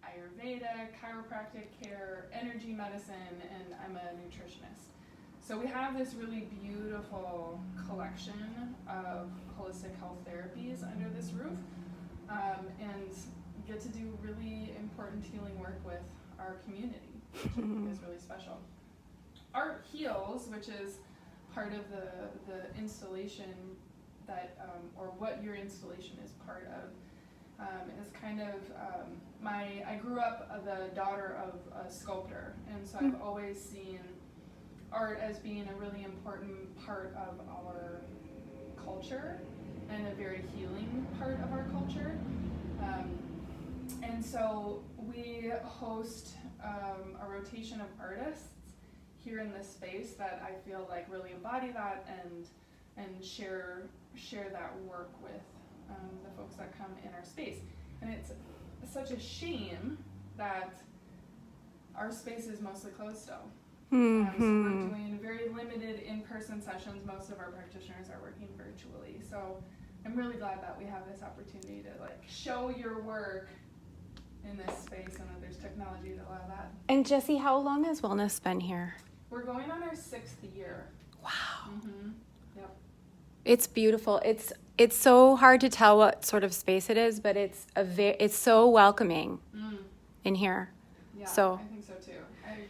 Ayurveda, chiropractic care, energy medicine, and I'm a nutritionist. So we have this really beautiful collection of holistic health therapies under this roof, and get to do really important healing work with our community, which I think is really special. Art Heals, which is part of the installation that, or what your installation is part of, is kind of, I grew up the daughter of a sculptor, and so I've always seen art as being a really important part of our culture and a very healing part of our culture. And so we host a rotation of artists here in this space that I feel like really embody that and share that work with the folks that come in our space. And it's such a shame that our space is mostly closed still. So we're doing very limited in-person sessions. Most of our practitioners are working virtually. So I'm really glad that we have this opportunity to like show your work in this space and that there's technology to allow that. And Jessie, how long has Wellness been here? We're going on our 6th year. Wow. Yep. It's beautiful. It's so hard to tell what sort of space it is, but it's so welcoming in here. Yeah, so I think so too.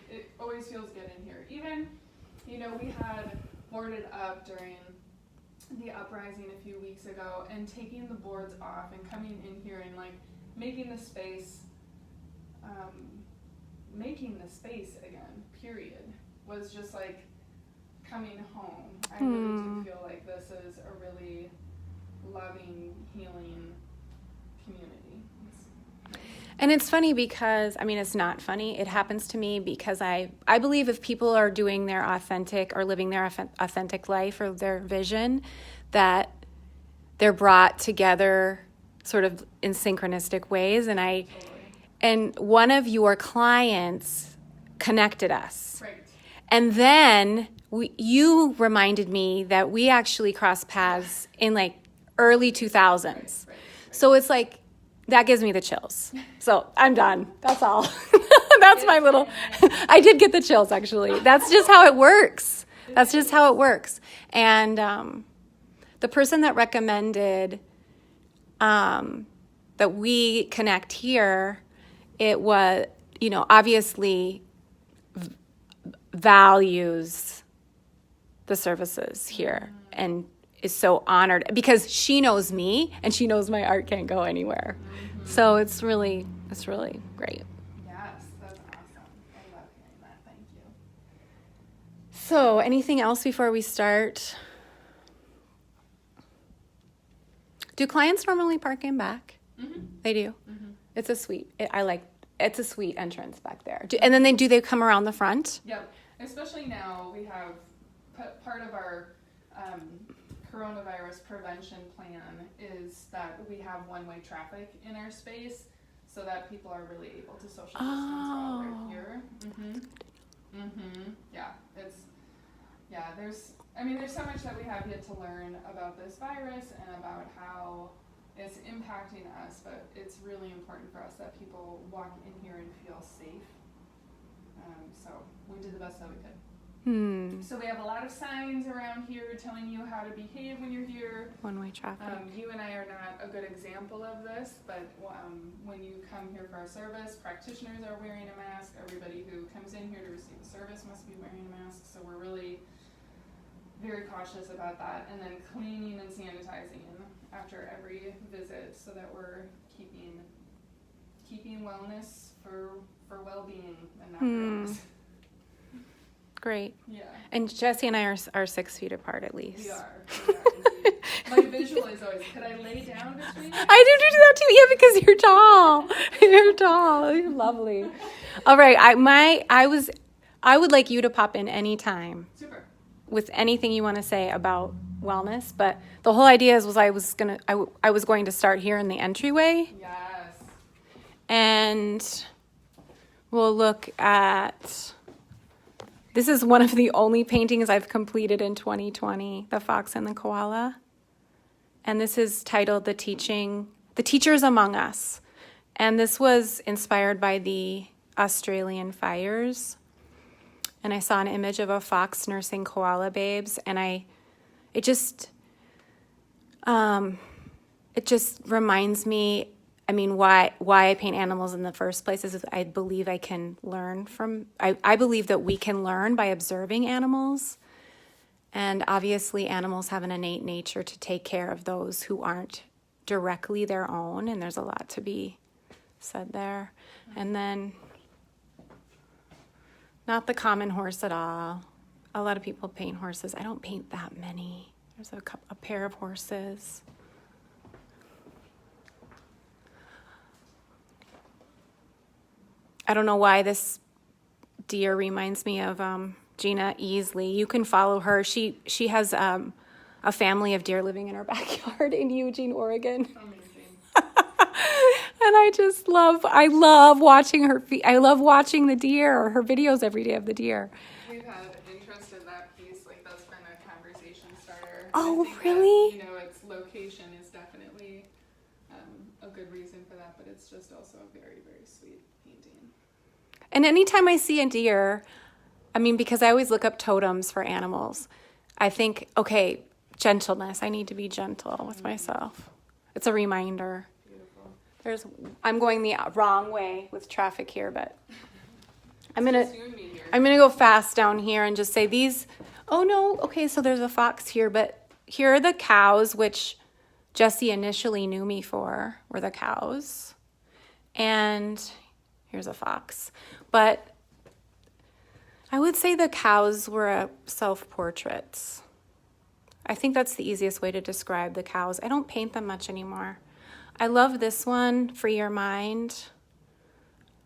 It always feels good in here. Even, we had boarded up during the uprising a few weeks ago, and taking the boards off and coming in here and like making the space again, period, was just like coming home. I really do feel like this is a really loving, healing community. And it's funny because, it's not funny. It happens to me because I believe if people are doing their authentic or living their authentic life or their vision, that they're brought together sort of in synchronistic ways. And one of your clients connected us. Right. And then you reminded me that we actually crossed paths in like early 2000s. Right. So it's like, that gives me the chills. So I'm done. That's all. That's my little, I did get the chills actually. That's just how it works. That's just how it works. And the person that recommended that we connect here, it was, obviously values the services here and is so honored because she knows me and she knows my art can't go anywhere. So it's really great. Yes, that's awesome. I love hearing that. Thank you. So anything else before we start? Do clients normally park in back? They do. It's a suite. It's a sweet entrance back there. And then do they come around the front? Yep. Especially now, we have part of our coronavirus prevention plan is that we have one-way traffic in our space so that people are really able to social distance while we're here. There's so much that we have yet to learn about this virus and about how it's impacting us, but it's really important for us that people walk in here and feel safe. So we did the best that we could. So we have a lot of signs around here telling you how to behave when you're here. One-way traffic. You and I are not a good example of this, but when you come here for our service, practitioners are wearing a mask. Everybody who comes in here to receive a service must be wearing a mask. So we're really very cautious about that. And then cleaning and sanitizing after every visit so that we're keeping wellness for well-being and not for illness. Great. Yeah. And Jessie and I are 6 feet apart at least. We are. My visual is always, could I lay down between us? I do that too. Yeah, because you're tall. You're tall. You're lovely. All right. I would like you to pop in anytime. Super. With anything you want to say about wellness, but the whole idea was I was going to start here in the entryway. Yes. And we'll look at. This is one of the only paintings I've completed in 2020, The Fox and the Koala. And this is titled The Teachers Among Us. And this was inspired by the Australian fires. And I saw an image of a fox nursing koala babes, and it just reminds me, I mean, why I paint animals in the first place is I believe I can learn from, I believe that we can learn by observing animals. And obviously animals have an innate nature to take care of those who aren't directly their own, and there's a lot to be said there. And then, not the common horse at all. A lot of people paint horses. I don't paint that many. There's a pair of horses. I don't know why this deer reminds me of Gina Easley. You can follow her. She has a family of deer living in her backyard in Eugene, Oregon. Amazing. And I love watching her. I love watching the deer, or her videos every day of the deer. We've had interest in that piece, like that's been a conversation starter. Oh, I think really? that, its location is definitely a good reason for that, but it's just also a very, very sweet painting. And anytime I see a deer, I mean, because I always look up totems for animals, I think, okay, gentleness. I need to be gentle with myself. It's a reminder. Beautiful. I'm going the wrong way with traffic here, but I'm gonna Here. go fast down here and just say these. Oh no, okay, so there's a fox here, but here are the cows, which Jesse initially knew me for, were the cows. And here's a fox. But I would say the cows were self-portraits. I think that's the easiest way to describe the cows. I don't paint them much anymore. I love this one, Free Your Mind.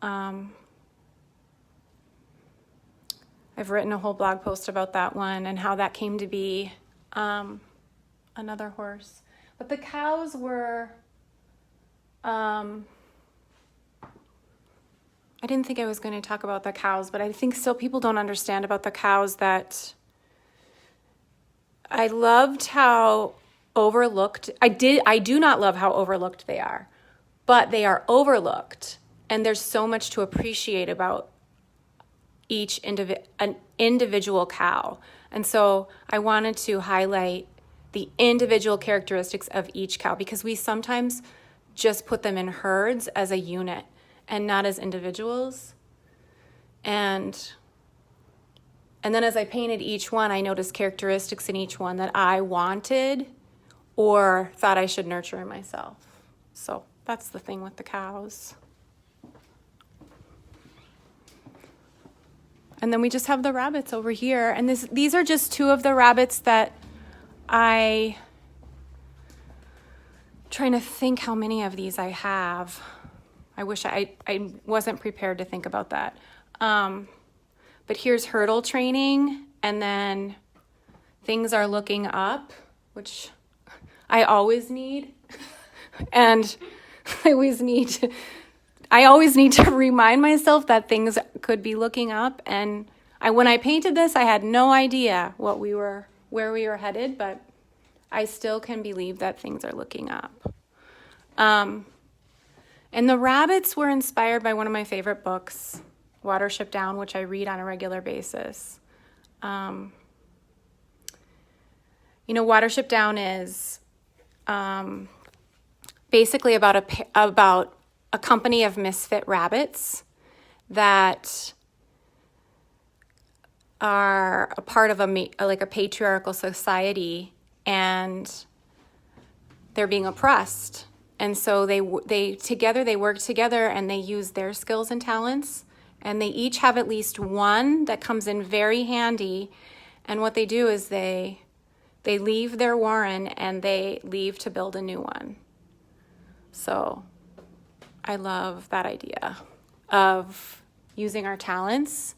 I've written a whole blog post about that one and how that came to be. Another horse. But the cows were, I didn't think I was going to talk about the cows, but I think still people don't understand about the cows that I loved how overlooked. I do not love how overlooked they are, but they are overlooked, and there's so much to appreciate about each individual cow. And so I wanted to highlight the individual characteristics of each cow, because we sometimes just put them in herds as a unit and not as individuals. And then as I painted each one, I noticed characteristics in each one that I wanted or thought I should nurture in myself. So that's the thing with the cows. And then we just have the rabbits over here. And these are just two of the rabbits that trying to think how many of these I have. I wish I wasn't prepared to think about that. But here's hurdle training, and then things are looking up, which I always need. And I always need to remind myself that things could be looking up. And when I painted this, I had no idea where we were headed, but I still can believe that things are looking up. And the rabbits were inspired by one of my favorite books, Watership Down, which I read on a regular basis. Watership Down is basically about a company of misfit rabbits that are a part of a patriarchal society, and they're being oppressed. And so they work together, and they use their skills and talents, and they each have at least one that comes in very handy. And what they do is they leave their warren and they leave to build a new one. So I love that idea of using our talents,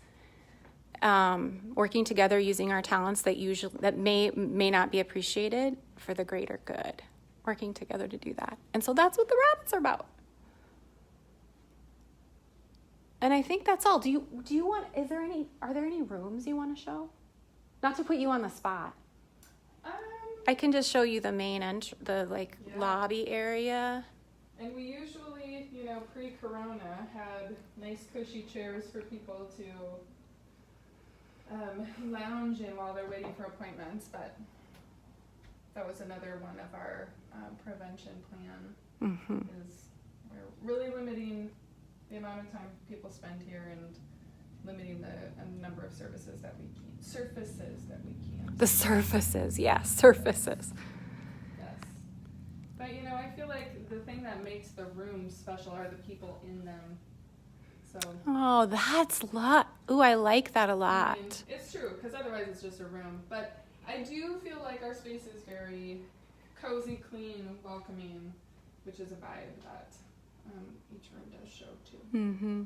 working together, using our talents that may not be appreciated for the greater good. Working together to do that. And so that's what the rabbits are about. And I think that's all. Are there any rooms you want to show? Not to put you on the spot. I can just show you the main lobby area. And we usually, you know, pre-corona had nice cushy chairs for people to lounge in while they're waiting for appointments, but that was another one of our prevention plan, is we're really limiting the amount of time people spend here and limiting the number of surfaces that we can't. The surfaces, yes, surfaces. Yes. But you know, I feel like the thing that makes the rooms special are the people in them. So. Oh, ooh, I like that a lot. I mean, it's true, because otherwise it's just a room. But I do feel like our space is very cozy, clean, welcoming, which is a vibe that each room does show too.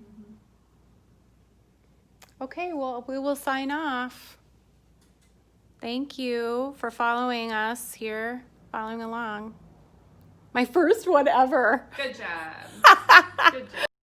Okay, well, we will sign off. Thank you for following us here, following along. My first one ever. Good job. Good job.